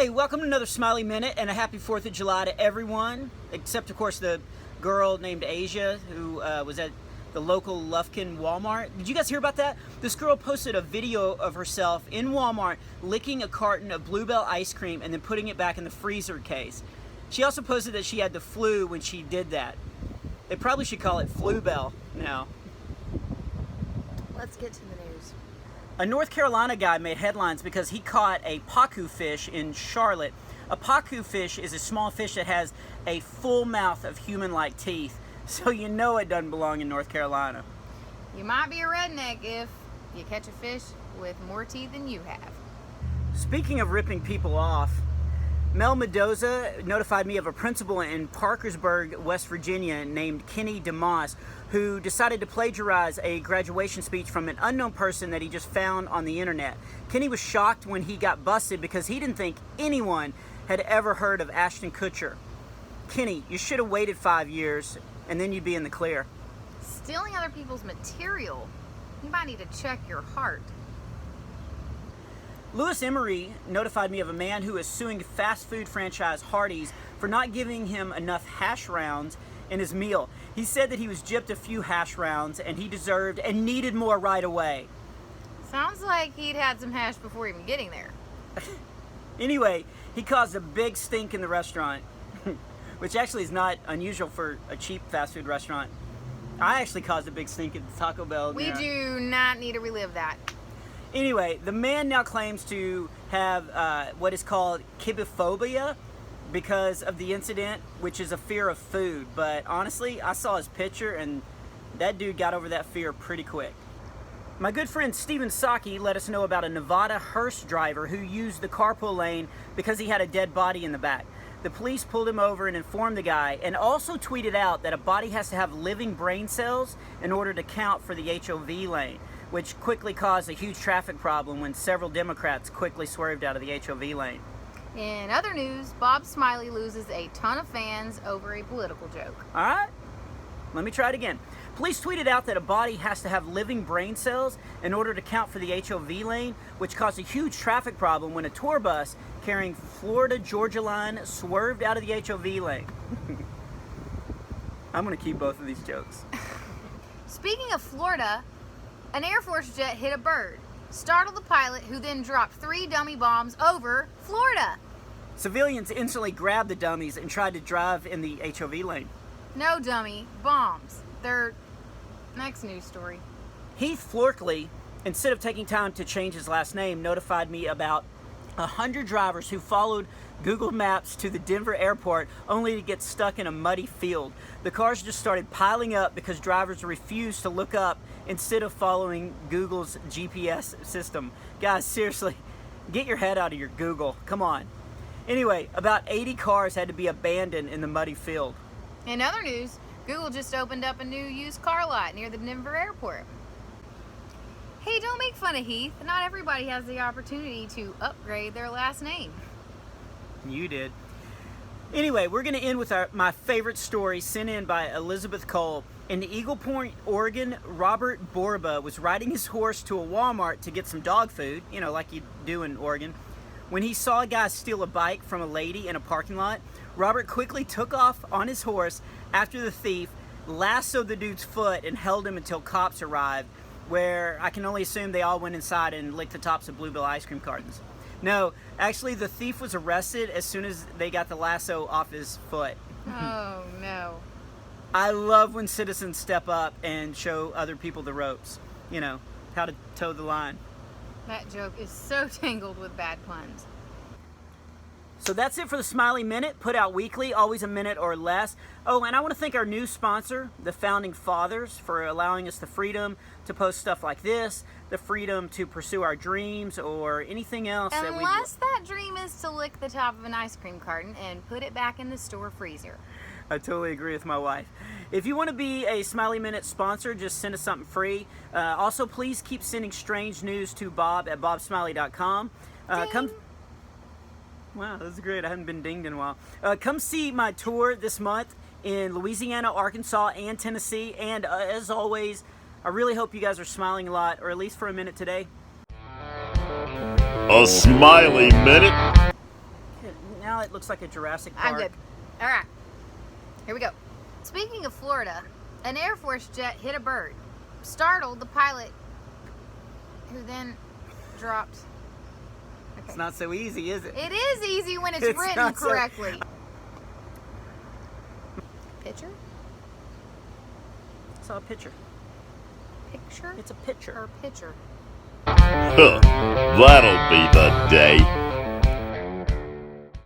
Hey, welcome to another Smiley Minute, and a happy 4th of July to everyone, except, of course, the girl named Asia who was at the local Lufkin Walmart. Did you guys hear about that? This girl posted a video of herself in Walmart licking a carton of Bluebell ice cream and then putting it back in the freezer case. She also posted that she had the flu when she did that. They probably should call it Flubell now. Let's get to the news. A North Carolina guy made headlines because he caught a pacu fish in Charlotte. A pacu fish is a small fish that has a full mouth of human-like teeth, so you know it doesn't belong in North Carolina. You might be a redneck if you catch a fish with more teeth than you have. Speaking of ripping people off, Mel Mendoza notified me of a principal in Parkersburg, West Virginia named Kenny DeMoss, who decided to plagiarize a graduation speech from an unknown person that he just found on the internet. Kenny was shocked when he got busted because he didn't think anyone had ever heard of Ashton Kutcher. Kenny, you should have waited 5 years and then you'd be in the clear. Stealing other people's material, you might need to check your heart. Louis Emery notified me of a man who is suing fast food franchise Hardee's for not giving him enough hash rounds in his meal. He said that he was gypped a few hash rounds and he deserved and needed more right away. Sounds like he'd had some hash before even getting there. Anyway, he caused a big stink in the restaurant, which actually is not unusual for a cheap fast food restaurant. I actually caused a big stink at Taco Bell. We do not need to relive that. Anyway, the man now claims to have what is called kibophobia because of the incident, which is a fear of food. But honestly, I saw his picture and that dude got over that fear pretty quick. My good friend Steven Saki let us know about a Nevada hearse driver who used the carpool lane because he had a dead body in the back. The police pulled him over and informed the guy, and also tweeted out that a body has to have living brain cells in order to count for the HOV lane, which quickly caused a huge traffic problem when several Democrats quickly swerved out of the HOV lane. In other news, Bob Smiley loses a ton of fans over a political joke. All right, let me try it again. Police tweeted out that a body has to have living brain cells in order to count for the HOV lane, which caused a huge traffic problem when a tour bus carrying Florida Georgia Line swerved out of the HOV lane. I'm gonna keep both of these jokes. Speaking of Florida, an Air Force jet hit a bird, startled the pilot, who then dropped 3 dummy bombs over Florida. Civilians instantly grabbed the dummies and tried to drive in the HOV lane. No dummy, bombs. They're next news story. Heath Florkley, instead of taking time to change his last name, notified me about 100 drivers who followed Google Maps to the Denver airport only to get stuck in a muddy field. The cars just started piling up because drivers refused to look up instead of following Google's GPS system. Guys, seriously, get your head out of your Google. Come on. Anyway, about 80 cars had to be abandoned in the muddy field. In other news, Google just opened up a new used car lot near the Denver airport. Hey, don't make fun of Heath. Not everybody has the opportunity to upgrade their last name. You did. Anyway, we're going to end with my favorite story sent in by Elizabeth Cole. In Eagle Point, Oregon, Robert Borba was riding his horse to a Walmart to get some dog food, you know, like you do in Oregon. When he saw a guy steal a bike from a lady in a parking lot, Robert quickly took off on his horse after the thief, lassoed the dude's foot, and held him until cops arrived, where I can only assume they all went inside and licked the tops of Bluebell ice cream cartons. No, actually the thief was arrested as soon as they got the lasso off his foot. Oh no. I love when citizens step up and show other people the ropes. You know, how to toe the line. That joke is so tangled with bad puns. So that's it for the Smiley Minute, put out weekly, always a minute or less. Oh, and I want to thank our new sponsor, the Founding Fathers, for allowing us the freedom to post stuff like this, the freedom to pursue our dreams or anything else. Unless that dream is to lick the top of an ice cream carton and put it back in the store freezer. I totally agree with my wife. If you want to be a Smiley Minute sponsor, just send us something free. Also, please keep sending strange news to Bob at bobsmiley.com. Wow, this is great. I haven't been dinged in a while. Come see my tour this month in Louisiana, Arkansas, and Tennessee. And as always, I really hope you guys are smiling a lot, or at least for a minute today. A Smiley Minute. now it looks like a Jurassic Park. I'm good. All right. Here we go. Speaking of Florida, an Air Force jet hit a bird, startled the pilot, who then dropped. Okay. It's not so easy, is it? It is easy when it's written not so- correctly. Pitcher? I saw a picture. Picture? It's a picture. Or pitcher? Huh, that'll be the day.